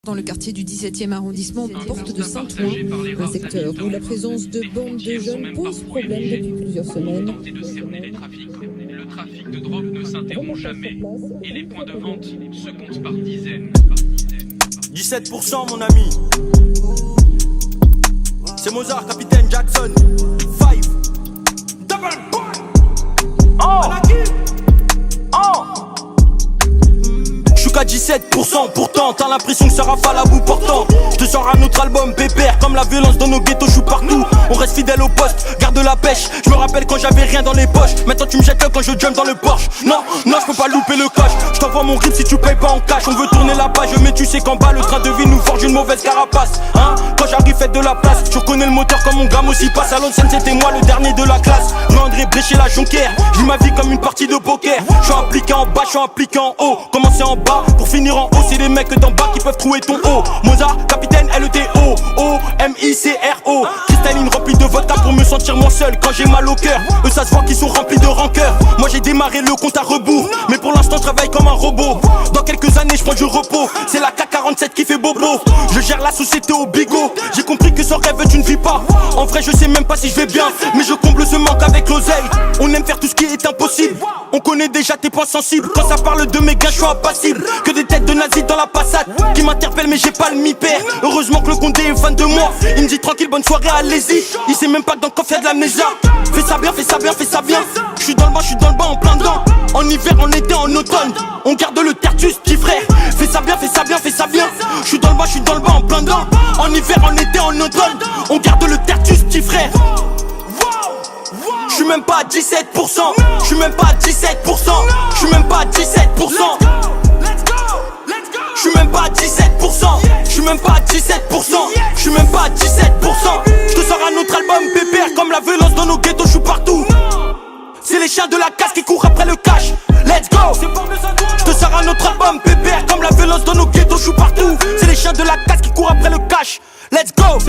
dans le quartier du 17e arrondissement, porte de Saint-Ouen, un secteur où la présence de bandes de jeunes pose problème depuis plusieurs semaines. Le trafic de drogue ne s'interrompt jamais et les points de vente se comptent par dizaines. 17% mon ami. C'est Mozart, Capitaine Jackson. 5 Double Boy. Je suis qu'à 17%, pourtant t'as l'impression que ça rafale à bout portant. Je te sors un autre album pépère, comme la violence dans nos ghettos, je suis partout. On reste fidèle au poste, garde la pêche. Je me rappelle quand j'avais rien dans les poches. Maintenant tu me jettes quand je jump dans le Porsche. Non, je peux pas louper le coche. Je t'envoie mon grip si tu payes pas en cash. On veut tourner la page, mais tu sais qu'en bas le train de vie nous forge une mauvaise carapace. Hein, quand j'arrive faites de la place. Tu reconnais le moteur comme mon gamme aussi passe. À l'ancienne c'était moi le dernier de la classe. Je André brécher la jonquière. Je vis ma vie comme une partie de poker. Je suis impliqué en bas, je suis impliqué en haut. Commencer en bas pour finir en haut. C'est les mecs d'en bas qui peuvent trouver ton haut. Mozart, Capitaine, LETO, O-M-I-C-R-O. Cristalline remplie de vodka pour me sentir moins seul quand j'ai mal au cœur. Eux ça se voit qu'ils sont remplis de rancœur. Moi j'ai démarré le compte à rebours, mais pour l'instant je travaille comme un robot. Dans quelques années je prends du repos. C'est la K47 qui fait bobo. Je gère la société au bigot. J'ai compris que sans rêve tu ne vis pas. En vrai je sais même pas si je vais bien, mais je comble ce manque avec l'oseille. On aime faire tout ce qui est impossible. On connaît déjà tes points sensibles. Quand ça parle de mes gains je suis impassible. Que des têtes de nazis dans la passade qui m'interpellent mais j'ai pas le mi-père. Heureusement que le condé est fan de moi. Il me dit tranquille bonne soirée allez-y. Il sait même pas que dans le coffre y'a de l'amnésia. Fais ça bien, fais ça bien, fais ça bien. Je suis dans le bas, je suis dans le bas en plein dedans. En hiver, en été, en automne. On garde le tertus, petit frère. Fais ça bien, fais ça bien, fais ça bien. Je suis dans le bas, je suis dans le bas en plein dedans. En hiver, en été, en automne. On garde le tertus, petit frère. Je suis même pas à 17%. Je suis même pas à 17%. Je suis même pas à 17%. Je suis même pas à 17%. Je suis même pas à 17%. Je suis même pas à 17%. Je te sors un autre album pépère. Comme la violence dans nos ghettos, je suis partout. C'est les chiens de la casse qui courent après le cash. Let's go. Je te sors un autre album pépère. Comme la violence dans nos ghettos, je suis partout. C'est les chiens de la casse qui courent après le cash. Let's go.